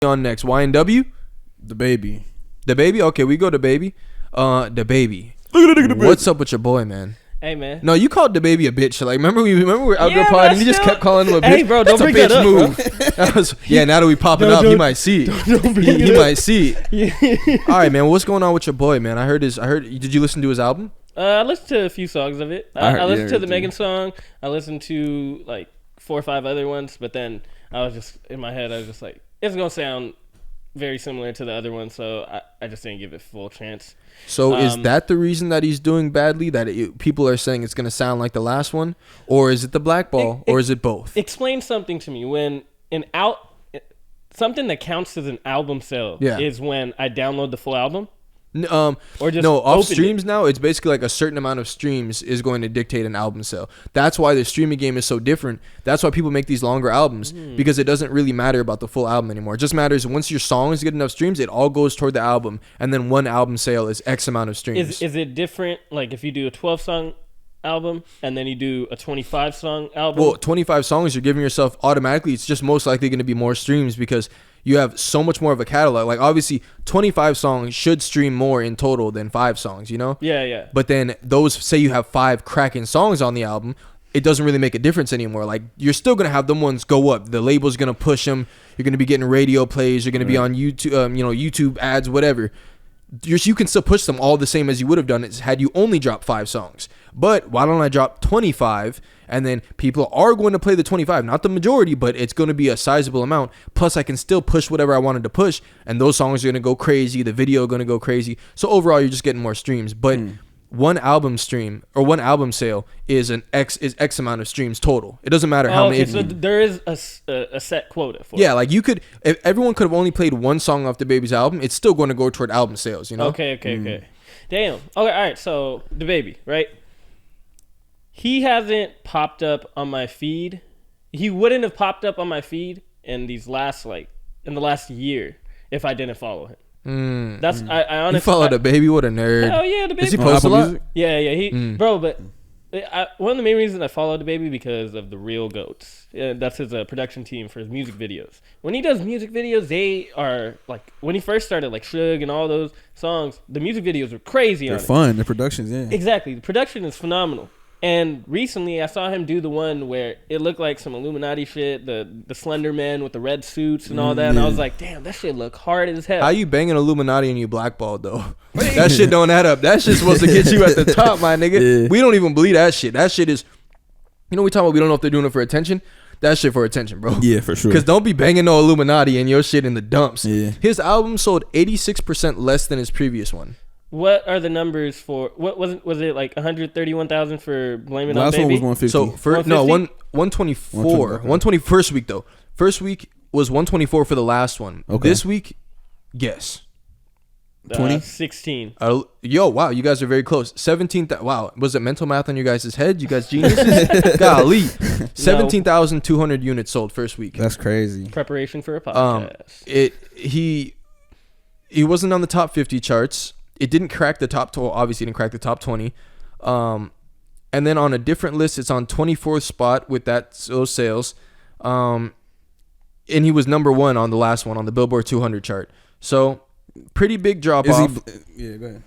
on next? YNW? DaBaby. DaBaby? Okay, we go DaBaby. DaBaby. What's up with your boy, man? Hey, man. No, you called DaBaby a bitch. Like, remember we were Outdoor Yeah, Pod and you just kept calling him a bitch? Hey, bro, don't That's bring a bitch that up, move. That was, yeah, now that we pop it up, he might see it. He might see it. All right, man. What's going on with your boy, man? I heard. Did you listen to his album? I listened to a few songs of it. I listened to the everything. Megan song. I listened to like 4 or 5 other ones, but then I was just in my head. I was just like, it's gonna sound very similar to the other one, so I just didn't give it full chance. So is that the reason that he's doing badly? That people are saying it's gonna sound like the last one, or is it the blackball, or is it both? Explain something to me. When something that counts as an album sale is when I download the full album. Or just off streams now, it's basically like a certain amount of streams is going to dictate an album sale. That's why the streaming game is so different. That's why people make these longer albums, because it doesn't really matter about the full album anymore. It just matters once your songs get enough streams, it all goes toward the album, and then one album sale is X amount of streams. Is it different? Like if you do a 12-song album and then you do a 25-song album? Well, 25 songs, you're giving yourself automatically, it's just most likely going to be more streams because you have so much more of a catalog. Like, obviously, 25 songs should stream more in total than 5 songs, you know? Yeah. But then those, say you have 5 cracking songs on the album, it doesn't really make a difference anymore. Like, you're still going to have them ones go up. The label's going to push them. You're going to be getting radio plays. You're going to be on YouTube, YouTube ads, whatever. You can still push them all the same as you would have done it had you only dropped 5 songs. But why don't I drop 25, and then people are going to play the 25, not the majority, but it's going to be a sizable amount. Plus, I can still push whatever I wanted to push, and those songs are going to go crazy. The video going to go crazy. So overall, you're just getting more streams. But one album stream or one album sale is X amount of streams total. It doesn't matter how many. So there is a set quota for it. Yeah, like you could, if everyone could have only played one song off DaBaby's album, it's still going to go toward album sales, you know? Okay. Damn. Okay, all right. So DaBaby, right? He hasn't popped up on my feed. He wouldn't have popped up on my feed in the last year if I didn't follow him. That's I honestly. You follow DaBaby? What a nerd. Hell yeah, DaBaby. Does he post a lot? Yeah. Bro, but one of the main reasons I follow DaBaby because of the Real Goats. That's his production team for his music videos. When he does music videos, they are like when he first started, like Suge and all those songs. The music videos were crazy. They're fun. The productions, yeah. Exactly, the production is phenomenal. And recently, I saw him do the one where it looked like some Illuminati shit, the Slender Man with the red suits and all that. And I was like, damn, that shit look hard as hell. How you banging Illuminati and you blackballed, though? That shit don't add up. That shit's supposed to get you at the top, my nigga. Yeah. We don't even believe that shit. That shit is, we talking about we don't know if they're doing it for attention. That shit for attention, bro. Yeah, for sure. Because don't be banging no Illuminati and your shit in the dumps. Yeah. His album sold 86% less than his previous one. What are the numbers for? What was it like 131,000 for Blame It on Last Baby? one was 150. So 124. 120 first week though. First week was 124 for the last one. Okay. This week, guess. 20? 16. Yo, wow, you guys are very close. 17. Wow, was it mental math on you guys' head? You guys geniuses. Golly, 17,200 units sold first week. That's crazy. Preparation for a podcast. He wasn't on the top 50 charts. It didn't crack the top 12. Obviously, it didn't crack the top 20. And then on a different list, it's on 24th spot with those sales. And he was number 1 on the last one on the Billboard 200 chart. So pretty big drop off. Yeah, go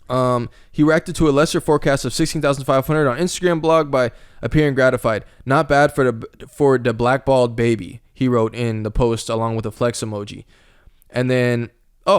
ahead. He reacted to a lesser forecast of 16,500 on Instagram blog by appearing gratified. Not bad for the blackballed baby, he wrote in the post along with a flex emoji. And then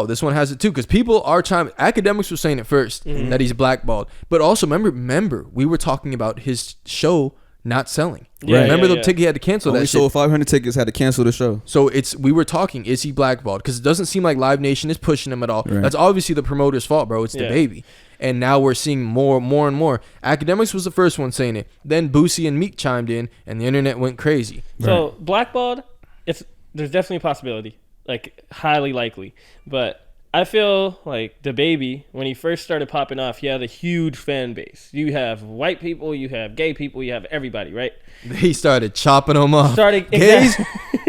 this one has it too, because people are chiming. Academics were saying it first that he's blackballed, but also remember we were talking about his show not selling. Yeah, remember the ticket he had to cancel. Only that shit. sold 500 tickets, had to cancel the show. So we were talking, is he blackballed? Because it doesn't seem like Live Nation is pushing him at all. Right. That's obviously the promoter's fault, bro. It's DaBaby. And now we're seeing more and more. Academics was the first one saying it. Then Boosie and Meek chimed in, and the internet went crazy. So blackballed, there's definitely a possibility, like highly likely. But I feel like DaBaby, when he first started popping off, he had a huge fan base. You have white people, you have gay people, you have everybody, right? He started chopping them off. Gays,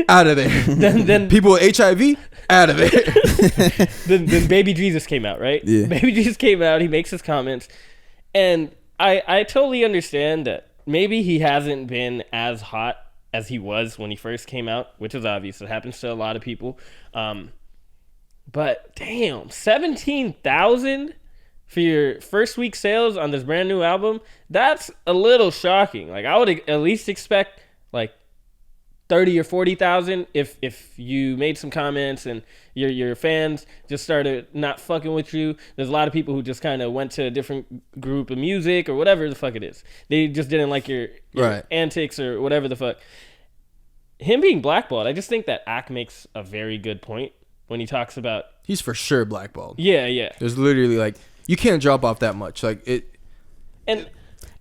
out of there. Then people with HIV, out of there. then Baby Jesus came out, right? Yeah. Baby Jesus came out. He makes his comments, and I totally understand that maybe he hasn't been as hot as he was when he first came out, which is obvious. It happens to a lot of people. But damn, 17,000 for your first week sales on this brand new album. That's a little shocking. Like, I would at least expect like 30 or 40,000 if you made some comments and your fans just started not fucking with you. There's a lot of people who just kind of went to a different group of music or whatever the fuck it is. They just didn't like your right. antics or whatever the fuck. Him being blackballed, I just think that Ak makes a very good point when he talks about... He's for sure blackballed. Yeah. There's literally like, you can't drop off that much. Like it... And...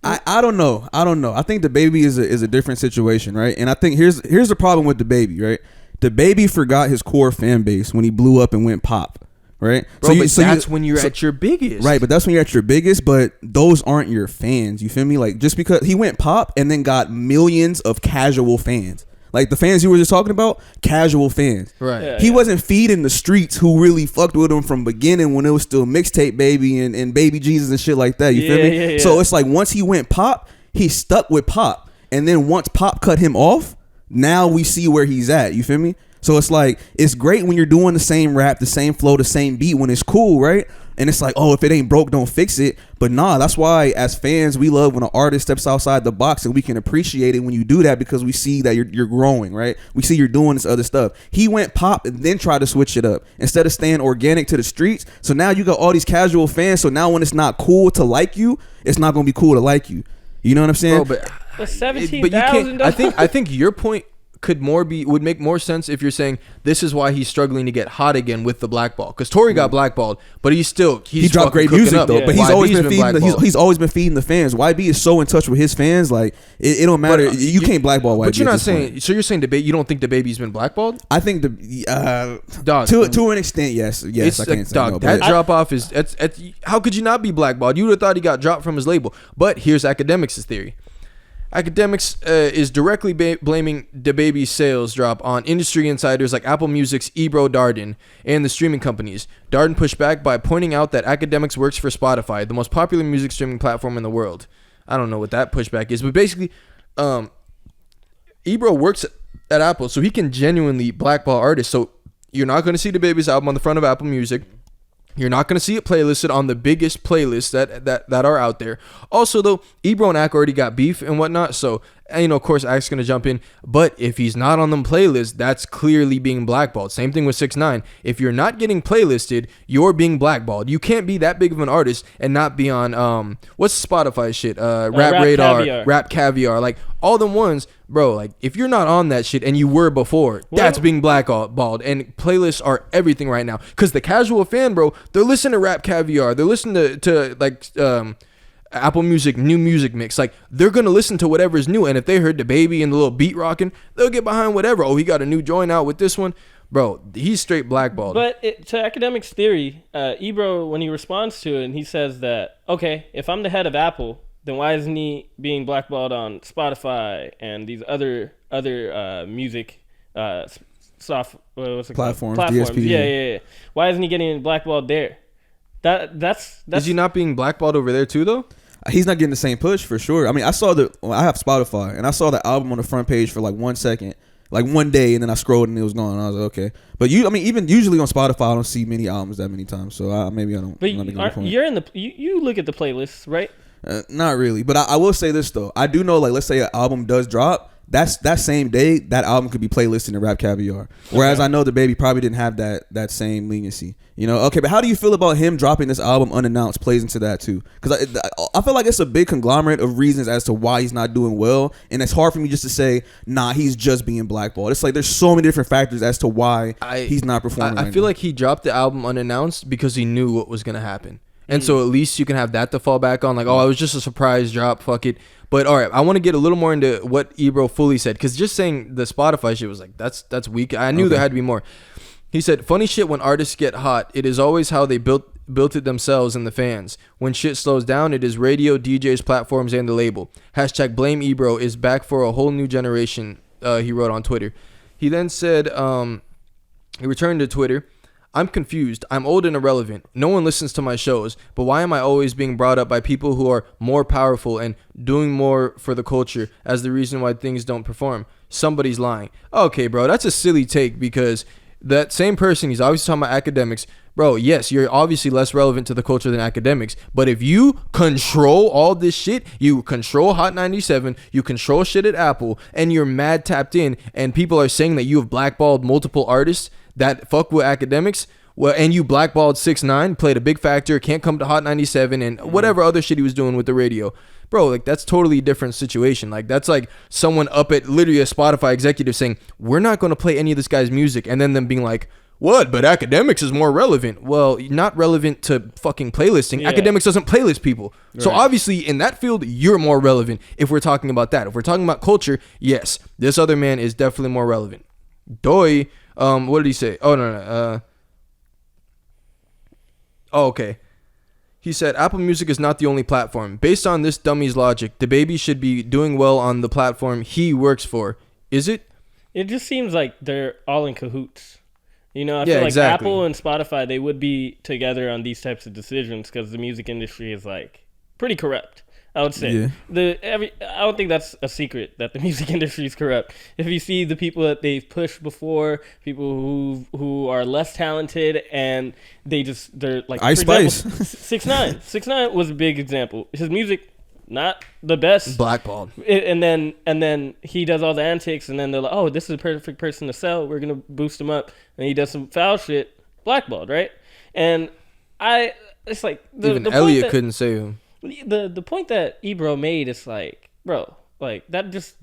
I don't know. I think DaBaby is a different situation, right? And I think here's the problem with DaBaby, right? DaBaby forgot his core fan base when he blew up and went pop, right? Bro, that's when you're at your biggest. Right, but that's when you're at your biggest, but those aren't your fans, you feel me? Like, just because he went pop and then got millions of casual fans. Like the fans you were just talking about, casual fans. Right. Yeah, he wasn't feeding the streets who really fucked with him from beginning when it was still Mixtape Baby and Baby Jesus and shit like that. You feel me? Yeah. So it's like once he went pop, he stuck with pop. And then once pop cut him off, now we see where he's at. You feel me? So it's like, it's great when you're doing the same rap, the same flow, the same beat when it's cool, right? And it's like, oh, if it ain't broke, don't fix it. But nah, that's why as fans, we love when an artist steps outside the box, and we can appreciate it when you do that because we see that you're growing, right? We see you're doing this other stuff. He went pop and then tried to switch it up instead of staying organic to the streets. So now you got all these casual fans. So now when it's not cool to like you, it's not going to be cool to like you. You know what I'm saying? Bro, but 17,000. I think your point would make more sense if you're saying this is why he's struggling to get hot again with the blackball, because Tory got blackballed, but he dropped great music though. Yeah. But he's always been feeding the fans. YB is so in touch with his fans, like it don't matter. You can't blackball YB. But you're not saying. So you're saying you don't think DaBaby's been blackballed? I think dog, to an extent, yes. I can't say no. That drop off is how could you not be blackballed? You would have thought he got dropped from his label. But here's Academics' theory. Academics is directly blaming DaBaby's sales drop on industry insiders like Apple Music's Ebro Darden and the streaming companies. Darden pushed back by pointing out that Academics works for Spotify, the most popular music streaming platform in the world. I don't know what that pushback is, but basically, Ebro works at Apple, so he can genuinely blackball artists. So you're not going to see DaBaby's album on the front of Apple Music. You're not going to see it playlisted on the biggest playlists that are out there. Also, though, Ebro and Ak already got beef and whatnot, so, of course, Ak's going to jump in. But if he's not on them playlists, that's clearly being blackballed. Same thing with 6ix9ine. If you're not getting playlisted, you're being blackballed. You can't be that big of an artist and not be on, what's Spotify shit? Rap Radar, Caviar. Rap Caviar. Like, all them ones, bro, like, if you're not on that shit and you were before, that's being blackballed. And playlists are everything right now. Because the casual fan, bro, they're listening to Rap Caviar. They're listening to like, Apple Music, new music mix. Like, they're going to listen to whatever's new. And if they heard DaBaby and the little beat rocking, they'll get behind whatever. Oh, he got a new joint out with this one. Bro, he's straight blackballed. But to Academics' theory, Ebro, when he responds to it, and he says that, okay, if I'm the head of Apple, then why isn't he being blackballed on Spotify and these other music platforms? DSP. Yeah. Why isn't he getting blackballed there? That's Is he not being blackballed over there too, though? He's not getting the same push for sure. I mean, I have Spotify and I saw the album on the front page for like 1 second, like one day, and then I scrolled and it was gone. I was like, okay. But even usually on Spotify, I don't see many albums that many times, so maybe I don't. But you look at the playlists, right? Not really, but I will say this though. I do know, like, let's say an album does drop, that same day that album could be playlisted in Rap Caviar. Whereas I know DaBaby probably didn't have that same leniency. Okay, but how do you feel about him dropping this album unannounced? Plays into that too, because I feel like it's a big conglomerate of reasons as to why he's not doing well, and it's hard for me just to say, nah, he's just being blackballed. It's like there's so many different factors as to why he's not performing. I feel like he dropped the album unannounced because he knew what was gonna happen. And so at least you can have that to fall back on. Like, oh, it was just a surprise drop. Fuck it. But all right, I want to get a little more into what Ebro fully said, because just saying the Spotify shit was like, that's weak. I knew there had to be more. He said, funny shit when artists get hot. It is always how they built it themselves and the fans. When shit slows down, it is radio, DJs, platforms, and the label. # blame Ebro is back for a whole new generation, he wrote on Twitter. He then said, he returned to Twitter. I'm confused. I'm old and irrelevant. No one listens to my shows, but why am I always being brought up by people who are more powerful and doing more for the culture as the reason why things don't perform? somebody's lying. Okay, bro, that's a silly take because that same person, he's obviously talking about academics. Bro, yes, you're obviously less relevant to the culture than academics. But if you control all this shit, you control Hot 97, you control shit at Apple, and you're mad tapped in, and people are saying that you have blackballed multiple artists that fuck with academics, well, and you blackballed 6ix9ine, played a big factor, can't come to Hot 97, and whatever other shit he was doing with the radio. Bro, like, that's totally different situation. Like, that's like someone up at literally a Spotify executive saying, we're not going to play any of this guy's music, and then them being like, what? But academics is more relevant. Well, not relevant to fucking playlisting. Yeah. Academics doesn't playlist people. Right. So obviously in that field, you're more relevant if we're talking about that. If we're talking about culture, yes, this other man is definitely more relevant. Doi, what did he say? Oh, no. Oh, okay. He said, Apple Music is not the only platform. Based on this dummy's logic, DaBaby should be doing well on the platform he works for. Is it? It just seems like they're all in cahoots. You know, I feel like exactly. Apple and Spotify, they would be together on these types of decisions because the music industry is like pretty corrupt, I would say. Yeah. I don't think that's a secret that the music industry is corrupt. If you see the people that they've pushed before, people who are less talented, and they're like, Ice Spice. 6ix9ine. 6ix9ine was a big example. His music, not the best. Blackballed. And then he does all the antics, and then they're like, oh, this is a perfect person to sell. We're gonna boost him up, and he does some foul shit. Blackballed, right? And it's like even Elliot couldn't save him. The point that Ebro made is like, bro, like that just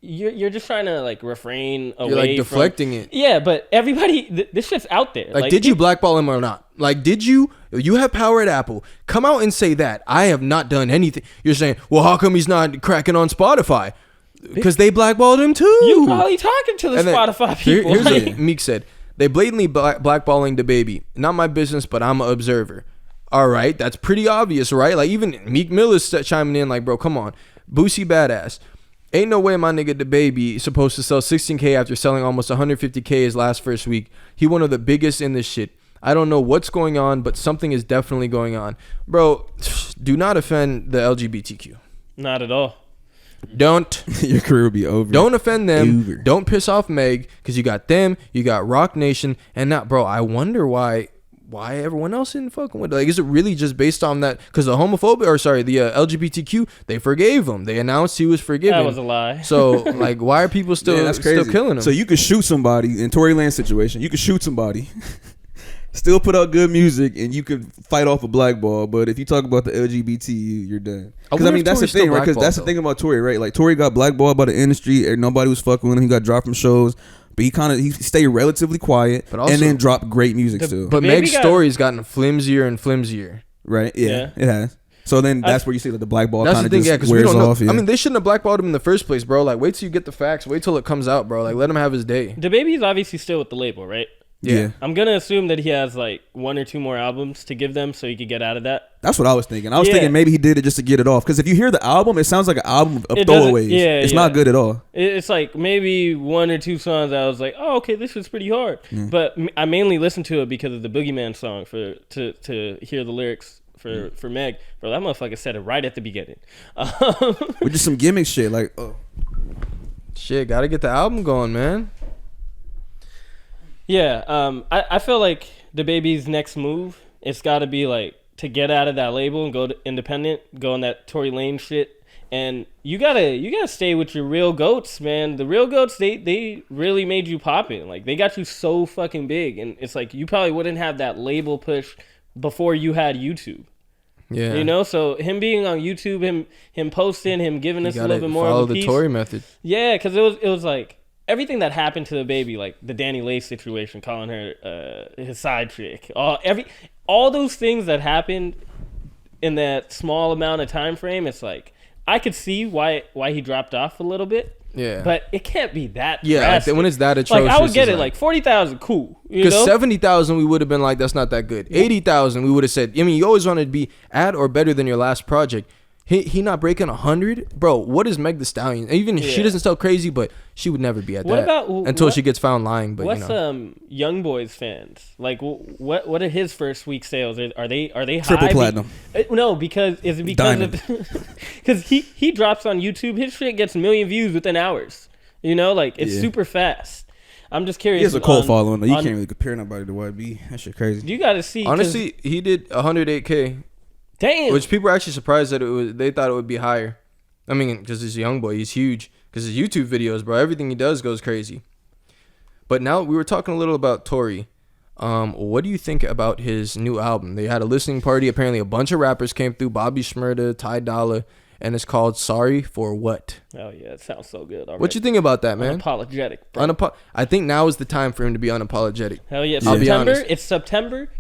you're just trying to like refrain away. You're like deflecting it. Yeah, but everybody, this shit's out there. Like did you blackball him or not? Like, did you have power at Apple. Come out and say that. I have not done anything. You're saying, well, how come he's not cracking on Spotify? Because they blackballed him too. You probably talking to the Spotify people. Here's what Meek said. They blatantly blackballing DaBaby. Not my business, but I'm an observer. All right, that's pretty obvious, right? Like, even Meek Mill is chiming in like, bro, come on. Boosie badass. Ain't no way my nigga DaBaby supposed to sell 16K after selling almost 150K his last first week. He one of the biggest in this shit. I don't know what's going on, but something is definitely going on. Bro, do not offend the LGBTQ. Not at all. Don't. Your career will be over. Don't offend them. Don't piss off Meg, because you got them, you got Rock Nation, and not, bro, I wonder why everyone else isn't fucking with it. Like, is it really just based on that? Because the LGBTQ, they forgave him. They announced he was forgiven. That was a lie. So, like, why are people still killing him? So you could shoot somebody in Tory Lanez situation. You could shoot somebody, still put out good music, and you could fight off a blackball. But if you talk about the LGBT, you're done. Because I mean, that's the thing, right? Because that's the thing about Tory, right? Like, Tory got blackballed by the industry, and nobody was fucking with him. He got dropped from shows. But he stayed relatively quiet, but also, and then dropped great music still. But Meg's story's gotten flimsier and flimsier. Right? Yeah, it has. So then that's where you see that the blackball kind of just wears off. Yeah. I mean, they shouldn't have blackballed him in the first place, bro. Like, wait till you get the facts. Wait till it comes out, bro. Like, let him have his day. DaBaby's obviously still with the label, right? Yeah. I'm going to assume that he has like 1 or 2 more albums to give them so he could get out of that. That's what I was thinking. I was thinking maybe he did it just to get it off. Because if you hear the album, it sounds like an album of throwaways. It's not good at all. It's like maybe 1 or 2 songs I was like, oh, okay, this was pretty hard. Yeah. But I mainly listened to it because of the Boogeyman song to hear the lyrics for Meg. Bro, that motherfucker said it right at the beginning. With just some gimmick shit. Like, shit, got to get the album going, man. Yeah, I feel like DaBaby's next move, it's got to be like to get out of that label and go to independent, go on that Tory Lanez shit, and you gotta stay with your real goats, man. The real goats, they really made you poppin'. Like, they got you so fucking big, and it's like you probably wouldn't have that label push before you had YouTube. Yeah, you know, so him being on YouTube, him posting, him giving us a little bit more follow of a piece. The Tory method. Yeah, because it was like. Everything that happened to DaBaby, like the Danny Lacie situation, calling her his side chick, all those things that happened in that small amount of time frame, it's like I could see why he dropped off a little bit. Yeah, but it can't be that. Yeah, like, when it's that atrocious, like I would get it like 40,000, cool. Because 70,000, we would have been like, that's not that good. 80,000, we would have said. I mean, you always wanted to be at or better than your last project. He not breaking 100, bro. What is Meg the Stallion? Even if she doesn't sell crazy, but she would never be at until she gets found lying. But what's Young Boy's fans like? What are his first week sales? Are they triple high? Platinum? No, because Diamond. because he drops on YouTube. His shit gets 1 million views within hours. You know, like it's Yeah. super fast. I'm just curious. He has a cult on- following. Though. You on- can't really compare nobody to YB. That shit crazy. You got to see. 'cause- Honestly, he did 108K, damn. which people are actually surprised that it was. They thought it would be higher. I mean, because he's a young boy, he's huge. Because his YouTube videos, bro, everything he does goes crazy. But now we were talking a little about Tory. What do you think about his new album? They had a listening party. Apparently, a bunch of rappers came through. Bobby Shmurda, Ty Dolla, and it's called "Sorry for What." Oh yeah, it sounds so good. Already. What you think about that, man? Unapologetic, bro. I think now is the time for him to be unapologetic. Hell yeah, I'll be September. honest. It's September.